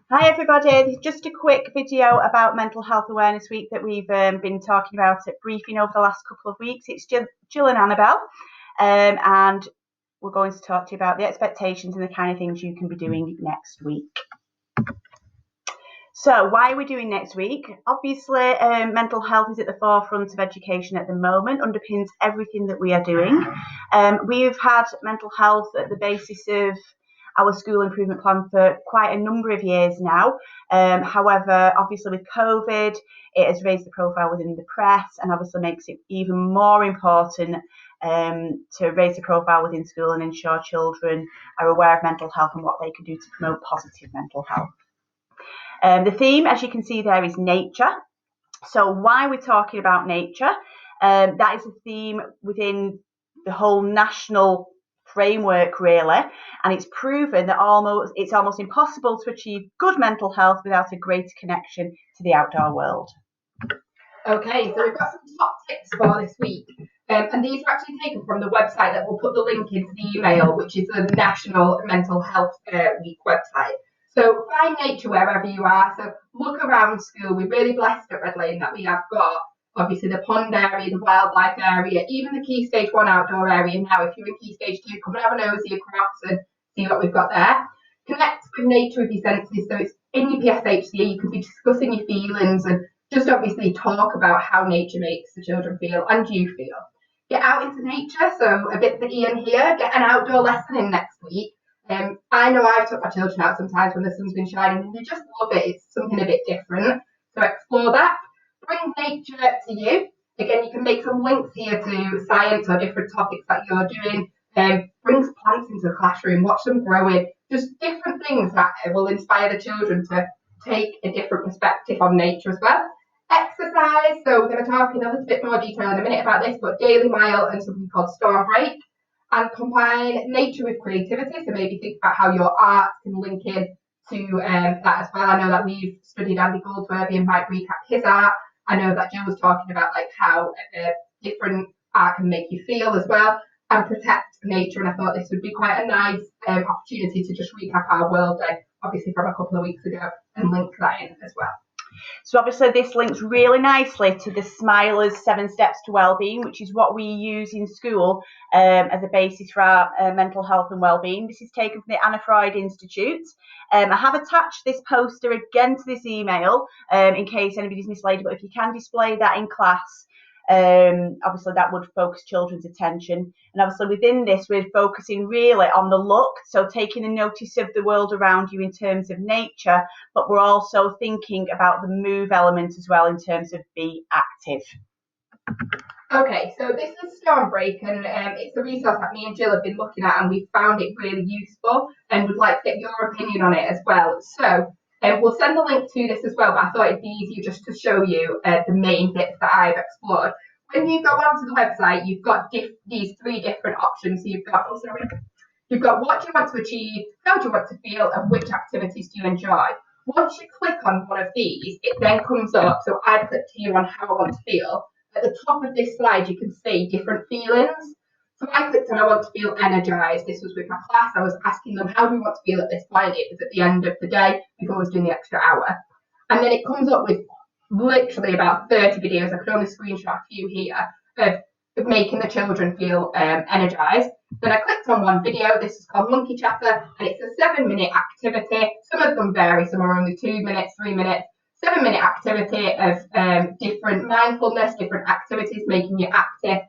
Hi everybody, this is just a quick video about Mental Health Awareness Week that we've been talking about at briefing over the last couple of weeks. It's Jill and Annabelle, and we're going to talk to you about the expectations and the kind of things you can be doing next week. So why are we doing next week? Obviously, mental health is at the forefront of education at the moment, underpins everything that we are doing. We've had mental health at the basis of our school improvement plan for quite a number of years now. However, obviously with COVID, it has raised the profile within the press and obviously makes it even more important to raise the profile within school and ensure children are aware of mental health and what they can do to promote positive mental health. The theme, as you can see there, is nature. So why we're talking about nature, that is a theme within the whole national framework really, and it's proven that it's almost impossible to achieve good mental health without a greater connection to the outdoor world. Okay, so we've got some top tips for this week, and these are actually taken from the website that we'll put the link into the email, which is the National Mental Health Week website. So find nature wherever you are. So look around school. We're really blessed at Red Lane that we have got obviously the pond area, the wildlife area, even the Key Stage 1 outdoor area. Now, if you're in Key Stage 2, come and have a nosy across and see what we've got there. Connect with nature with your senses. So it's in your PSHCE, you could be discussing your feelings and just obviously talk about how nature makes the children feel and you feel. Get out into nature. So a bit for Ian here, get an outdoor lesson in next week. I know I've took my children out sometimes when the sun's been shining and they just love it. It's something a bit different. So explore that. Bring nature to you. Again, you can make some links here to science or different topics that you're doing. Bring plants into the classroom, watch them growing. Just different things that will inspire the children to take a different perspective on nature as well. Exercise. So we're going to talk in a little bit more detail in a minute about this, but Daily Mile and something called Storm Break. And combine nature with creativity. So maybe think about how your art can link in to that as well. I know that we've studied Andy Goldsworthy and might recap his art. I know that Jill was talking about like how different art can make you feel as well and protect nature. And I thought this would be quite a nice opportunity to just recap our World Day, obviously from a couple of weeks ago, and link that in as well. So obviously this links really nicely to the Smilers 7 Steps to Wellbeing, which is what we use in school as a basis for our mental health and wellbeing. This is taken from the Anna Freud Institute. I have attached this poster again to this email in case anybody's mislaid, but if you can display that in class, obviously that would focus children's attention. And obviously within this we're focusing really on the look, so taking a notice of the world around you in terms of nature, but we're also thinking about the move element as well in terms of be active. Okay, so this is Storm Break, and it's a resource that me and Jill have been looking at, and we found it really useful and would like to get your opinion on it as well. So we'll send the link to this as well, but I thought it'd be easier just to show you the main bits that I've explored. When you go onto the website, you've got these 3 different options. So you've got what do you want to achieve, how do you want to feel, and which activities do you enjoy. Once you click on one of these, it then comes up. So I clicked here on how I want to feel. At the top of this slide, you can see different feelings. So I clicked on I want to feel energized. This was with my class. I was asking them, how do you want to feel at this point? It was at the end of the day before I was doing the extra hour. And then it comes up with literally about 30 videos. I could only screenshot a few here of making the children feel energized. Then I clicked on one video. This is called Monkey Chatter, and it's a 7-minute activity. Some of them vary. Some are only 2 minutes, 3 minutes. 7-minute activity of different mindfulness, different activities, making you active.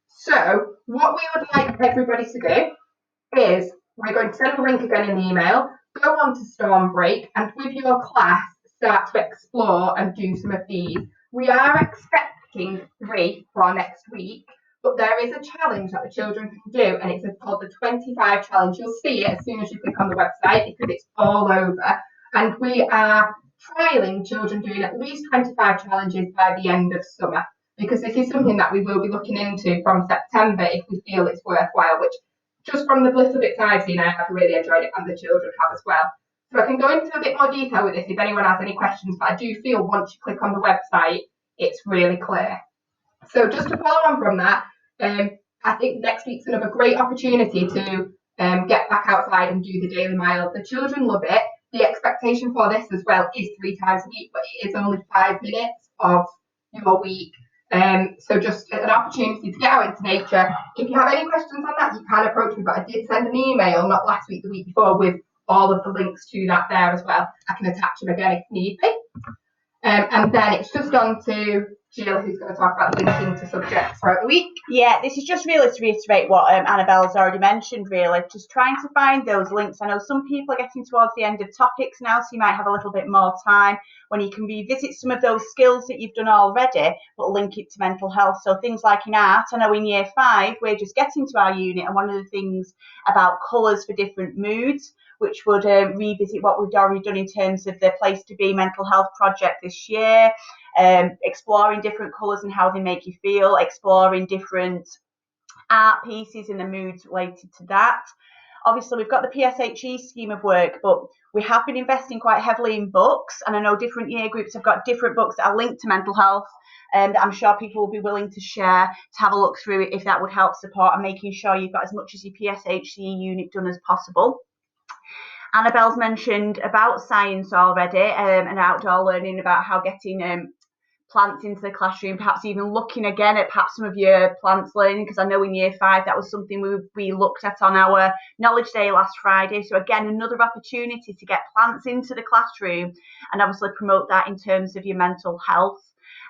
So what we would like everybody to do is we're going to send the link again in the email, go on to Storm Break, and with your class, start to explore and do some of these. We are expecting 3 for our next week, but there is a challenge that the children can do, and it's called the 25 challenge. You'll see it as soon as you click on the website because it's all over. And we are trialing children doing at least 25 challenges by the end of summer, because this is something that we will be looking into from September if we feel it's worthwhile, which just from the little bits I've seen, I have really enjoyed it and the children have as well. So I can go into a bit more detail with this if anyone has any questions, but I do feel once you click on the website, it's really clear. So just to follow on from that, I think next week's another great opportunity to get back outside and do the Daily Mile. The children love it. the expectation for this as well is 3 times a week, but it is only 5 minutes of your week. So just an opportunity to get out into nature. If you have any questions on that, you can approach me, but I did send an email, not last week, the week before, with all of the links to that there as well. I can attach them again if need be. And then it's just on to Jill, who's going to talk about linking to subjects throughout the week. Yeah, this is just really to reiterate what Annabelle's already mentioned, really. Just trying to find those links. I know some people are getting towards the end of topics now, so you might have a little bit more time when you can revisit some of those skills that you've done already, but link it to mental health. So things like in art, I know in year 5, we're just getting to our unit, and one of the things about colours for different moods, which would revisit what we've already done in terms of the Place to Be mental health project this year, exploring different colours and how they make you feel, exploring different art pieces and the moods related to that. Obviously, we've got the PSHE scheme of work, but we have been investing quite heavily in books, and I know different year groups have got different books that are linked to mental health, that I'm sure people will be willing to share, to have a look through it if that would help support, and making sure you've got as much as your PSHE unit done as possible. Annabelle's mentioned about science already, and outdoor learning, about how getting plants into the classroom, perhaps even looking again at perhaps some of your plants learning, because I know in year 5 that was something we looked at on our knowledge day last Friday. So again, another opportunity to get plants into the classroom and obviously promote that in terms of your mental health.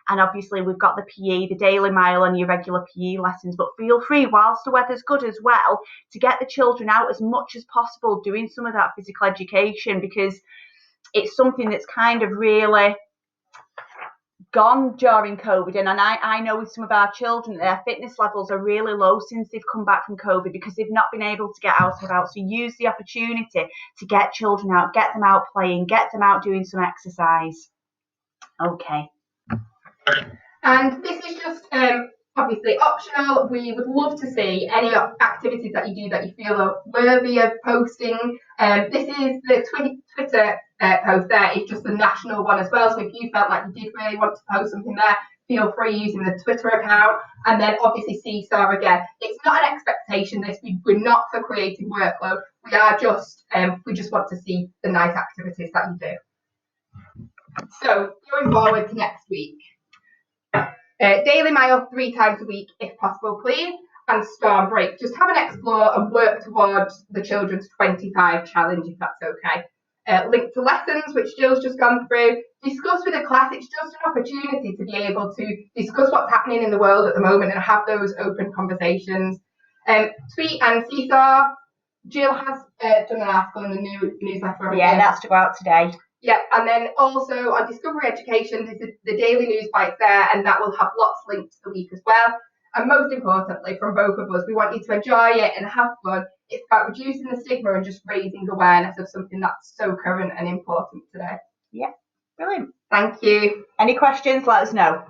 And obviously we've got the PE, the Daily Mile and your regular PE lessons, but feel free, whilst the weather's good as well, to get the children out as much as possible doing some of that physical education, because it's something that's kind of really gone during COVID. And I know with some of our children, their fitness levels are really low since they've come back from COVID, because they've not been able to get out and about. So use the opportunity to get children out, get them out playing, get them out doing some exercise. Okay. And this is just obviously optional. We would love to see any activities that you do that you feel are worthy of posting. This is the Twitter post there. It's just the national one as well. So if you felt like you did really want to post something there, feel free using the Twitter account. And then obviously Seesaw again. It's not an expectation. We're not for creative workload. We are just we just want to see the nice activities that you do. So going forward to next week. Daily Mile 3 times a week, if possible, please. And Storm Break. Just have an explore and work towards the Children's 25 challenge, if that's okay. Link to lessons, which Jill's just gone through. Discuss with a class. It's just an opportunity to be able to discuss what's happening in the world at the moment and have those open conversations. Tweet and Seesaw. Jill has done an article in the new newsletter. Yeah, that's to go out today. Yeah, and then also on Discovery Education, there's the daily news bites there, and that will have lots linked to the week as well. And most importantly, from both of us, we want you to enjoy it and have fun. It's about reducing the stigma and just raising awareness of something that's so current and important today. Yeah, brilliant. Thank you. Any questions, let us know.